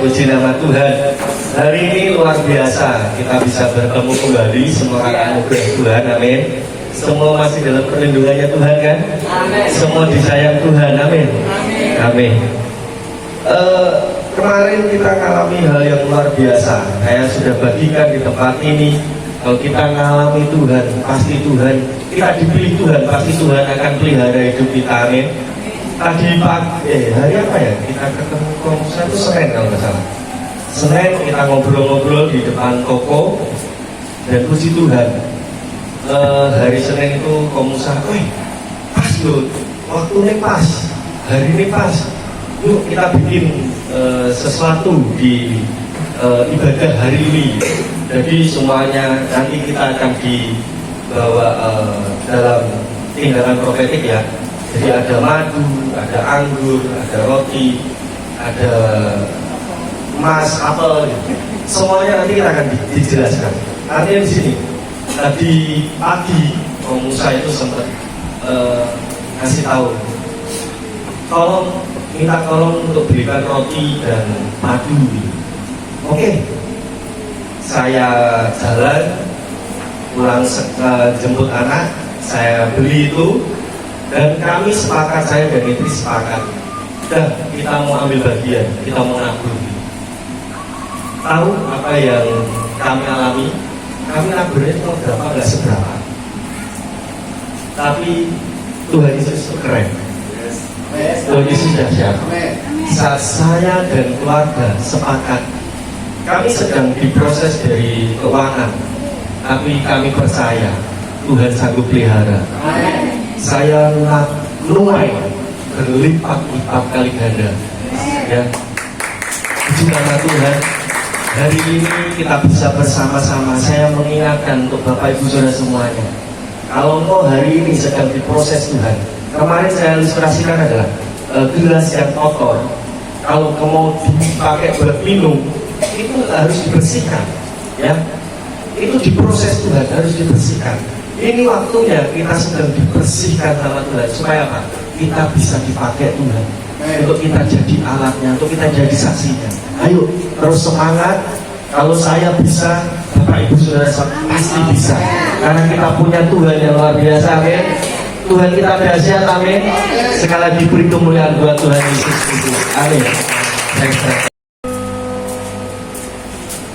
puji nama Tuhan. Hari ini luar biasa, kita bisa bertemu kembali, semua anugerah Tuhan, amin. Semua masih dalam perlindungannya Tuhan kan? Amin. Semua disayang Tuhan, amin. Amin. Kemarin kita mengalami hal yang luar biasa. Saya sudah bagikan di tempat ini. Kalau kita mengalami Tuhan, pasti Tuhan, kita dipilih Tuhan, pasti Tuhan akan pelihara hidup kita, amin. Tadi pagi, hari apa ya? Kita ketemu Komusa itu Senin kalau nggak salah. Senin kita ngobrol-ngobrol di depan toko dan puji Tuhan. Hari Senin itu Komusa, pas loh, waktu ini pas, hari ini pas. Yuk kita bikin sesuatu di ibadah hari ini. Jadi semuanya nanti kita akan dibawa dalam tindakan profetik ya. Jadi ada madu, ada anggur, ada roti, ada emas, apel, semuanya nanti kita akan dijelaskan. Artinya di sini, tadi pagi Musa itu sempat ngasih tahu, minta tolong untuk belikan roti dan madu. Oke, saya jalan pulang jemput anak, saya beli itu. Dan kami sepakat, saya dan istri sepakat, dan kita mau ambil bagian, kita mau nabur. Tahu apa yang kami alami? Kami naburnya itu berapa, nggak seberapa. Tapi Tuhan Yesus itu keren. Tuhan Yesus dahsyat. Saat saya dan keluarga sepakat, kami sedang diproses dari keuangan, tapi kami percaya Tuhan sanggup pelihara. Saya menuai berlipat-lipat kali ganda. Ya, puji nama Tuhan. Hari ini kita bisa bersama-sama. Saya mengingatkan untuk Bapak Ibu Saudara semuanya. Kalau mau hari ini sedang diproses Tuhan. Kemarin saya ilustrasikan adalah gelas yang kotor. Kalau mau dipakai buat minum, itu harus dibersihkan. Ya, itu diproses Tuhan, harus dibersihkan. Ini waktunya kita sedang dibersihkan sama Tuhan. Supaya apa? Kita bisa dipakai Tuhan. Untuk kita jadi alatnya, untuk kita jadi saksinya. Ayo, terus semangat. Kalau saya bisa, Bapak Ibu Saudara pasti bisa. Karena kita punya Tuhan yang luar biasa, amin. Tuhan kita dahsyat, amin. Sekali lagi beri kemuliaan buat Tuhan Yesus Kristus, amin.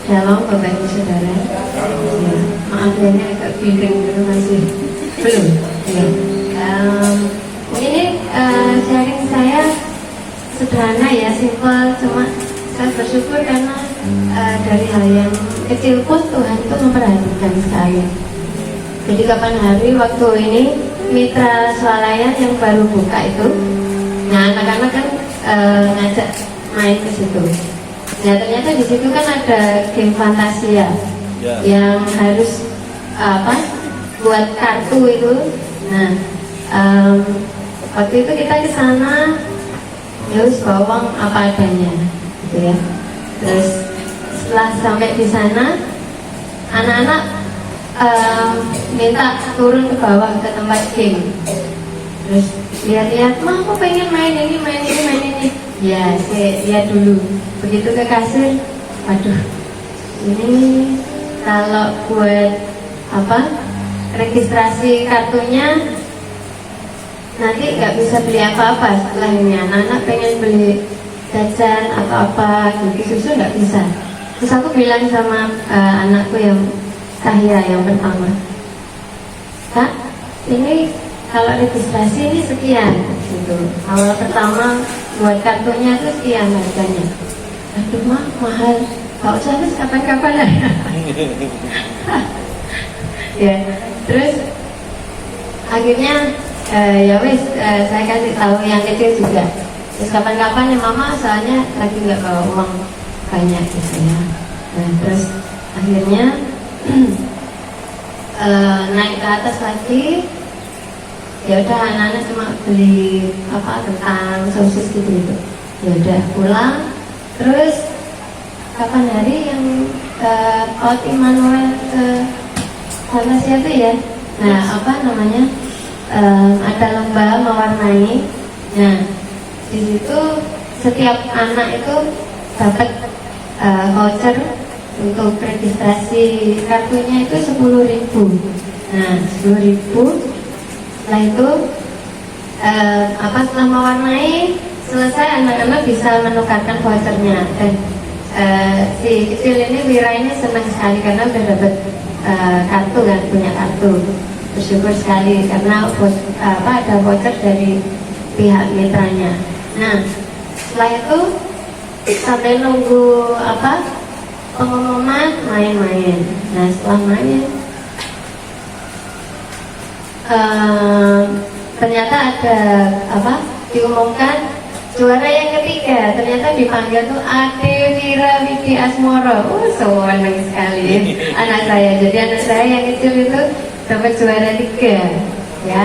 Shalom Bapak Ibu Saudara. Maaf ya, ini agak piring dulu masih belum. Ya. Ini sharing saya sederhana ya, simpel. Cuma saya bersyukur karena dari hal yang kecil pun Tuhan itu memperhatikan saya. Jadi kapan hari waktu ini Mitra Swalayan yang baru buka itu, nah anak-anak kan ngajak main ke situ. Nah ternyata di situ kan ada game Fantasia yang harus buat kartu itu. Nah waktu itu kita ke sana harus bawa uang apa adanya, gitu ya. Terus setelah sampai di sana, anak-anak minta turun ke bawah ke tempat game. Terus lihat-lihat, "Ma, aku pengen main ini, main ini, main ini." Ya, saya lihat dulu. Begitu ke kasir, waduh, ini kalau buat registrasi kartunya nanti nggak bisa beli apa-apa setelah ini. Anak-anak pengen beli jajan atau apa gitu, susu nggak bisa. Terus aku bilang sama anakku yang Kahira yang pertama, "Kak, ini kalau registrasi ini sekian gitu. Awal pertama buat kartunya itu sekian harganya." "Aduh mah mahal, gak usah terus kapan-kapan lah." Ya, terus akhirnya ya wes saya kasih tahu yang kecil juga. Terus kapan-kapan ya mama, soalnya lagi nggak bawa uang banyak gitu ya. Nah terus akhirnya naik ke atas lagi. Ya udah, anak-anak cuma beli kentang, sosis gitu. Ya udah pulang. Terus kapan hari yang Out Immanuel ke sana siapa ya? Nah ada lomba mewarnai. Nah di situ setiap anak itu dapat voucher untuk registrasi kartunya itu 10.000. Nah, 10.000. Setelah itu setelah mewarnai selesai, anak-anak bisa menukarkan vouchernya. Dan si kecil ini, Wira ini senang sekali karena udah dapat kartu kan, punya kartu. Bersyukur sekali karena ada voucher dari pihak mitranya. Nah, setelah itu sampai nunggu pengumuman, main-main. Nah, setelah main ternyata ada diumumkan juara yang ketiga. Ternyata dipanggil tuh Ade Wira Widi Asmoro. Senang sekali anak saya. Jadi anak saya yang kecil itu dapat juara 3 ya.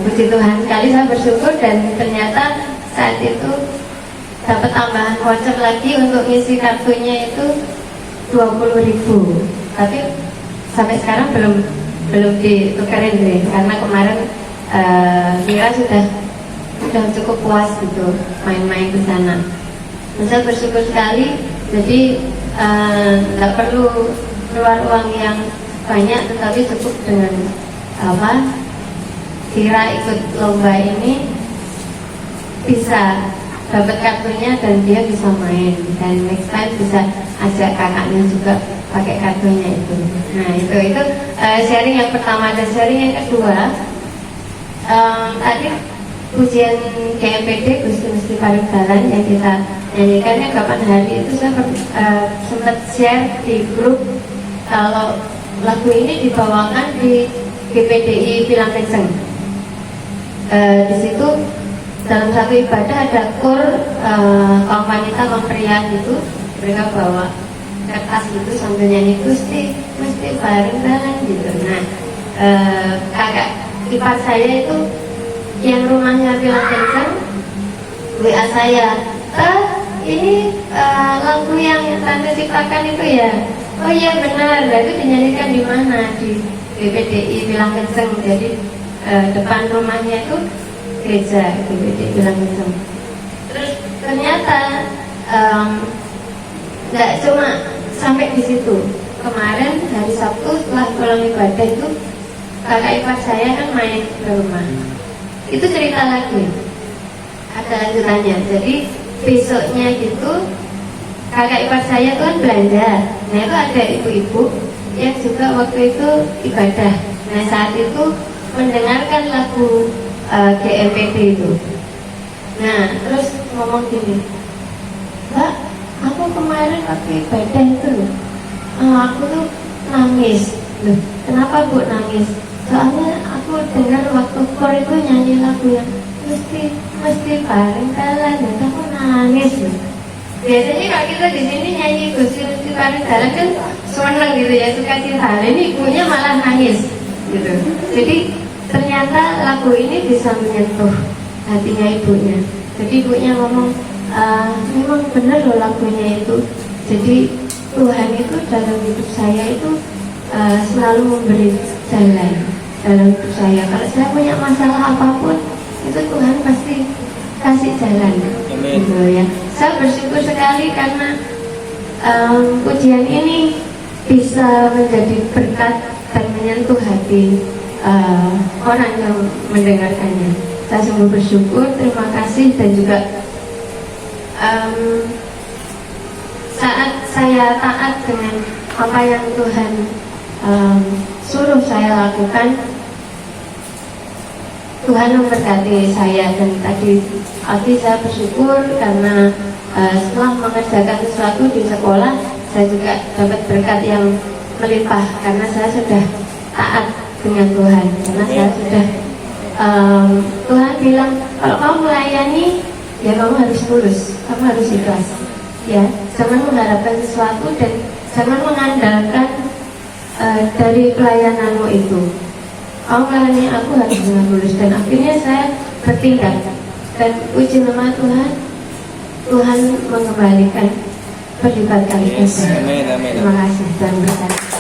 Puji Tuhan sekali, saya bersyukur. Dan ternyata saat itu dapat tambahan voucher lagi untuk ngisi kartunya itu 20.000. Tapi sampai sekarang belum ditukerin deh, karena kemarin Mira sudah cukup puas gitu main-main ke sana. Dan saya bersyukur sekali. Jadi nggak perlu keluar uang yang banyak, tetapi cukup dengan Mira ikut lomba ini bisa dapat kartunya dan dia bisa main, dan next time bisa ajak kakaknya juga pakai kartunya itu. Nah, itu sharing yang pertama. Dan sharing yang kedua, tadi pujian GMPD Gusti Mesti Paling Dalan yang kita nyanyikannya kapan hari itu, saya sempat share di grup kalau lagu ini dibawakan di GPDI Pilang Kenceng. Di situ dalam satu ibadah ada kur kaum wanita, kaum pria gitu, mereka bawa kertas gitu sambil nyanyi Gusti Mesti Paling Dalan gitu. Nah, kakak ipar saya itu yang rumahnya Pilang Kenceng WA saya, ini lagu yang tante ciptakan itu ya? Oh iya benar. Itu dinyanyikan di mana? Di GPDI Pilang Kenceng. Jadi depan rumahnya itu gereja GPDI Pilang Kenceng. Terus ternyata nggak cuma sampai di situ. Kemarin hari Sabtu setelah pulang ibadah itu kakak ipar saya kan main ke rumah. Itu cerita lagi, ada lanjutannya. Jadi besoknya gitu kakak ipar saya tuh kan belanja. Nah, itu ada ibu-ibu yang juga waktu itu ibadah. Nah, saat itu mendengarkan lagu GMPD itu. Nah, terus ngomong gini, Mbak, aku kemarin waktu ibadah itu loh, aku tuh nangis. Loh, kenapa Bu nangis? Soalnya aku dengar waktu kor itu nyanyi lagu yang mesti paling dalan, dan aku nangis loh. Biasanya kalau kita di sini nyanyi Gusti Mesti Paling Dalan kan seneng gitu ya, suka cita. Ini ibunya malah nangis gitu. Jadi ternyata lagu ini bisa menyentuh hatinya ibunya. Jadi ibunya ngomong, memang benar loh lagunya itu. Jadi Tuhan itu dalam hidup saya itu selalu memberi jalan dalam hidup saya. Kalau saya punya masalah apapun, itu Tuhan pasti kasih jalan. Gitu ya. Saya bersyukur sekali karena pujian ini bisa menjadi berkat dan menyentuh hati orang yang mendengarkannya. Saya sungguh bersyukur, terima kasih. Dan juga saat saya taat dengan apa yang Tuhan suruh saya lakukan, Tuhan memberkati saya. Dan tadi saya bersyukur karena setelah mengerjakan sesuatu di sekolah, saya juga dapat berkat yang melimpah karena saya sudah taat dengan Tuhan. Karena saya sudah Tuhan bilang, kalau kamu melayani, ya kamu harus tulus, kamu harus ikhlas. Ya, jangan mengharapkan sesuatu dan jangan mengandalkan dari pelayananmu itu. Kamu melayani aku harus dengan tulus. Dan akhirnya saya bertindak. Dan puji nama Tuhan, Tuhan mengembalikan berlipat kali ganda. Terima kasih Tuhan berkati.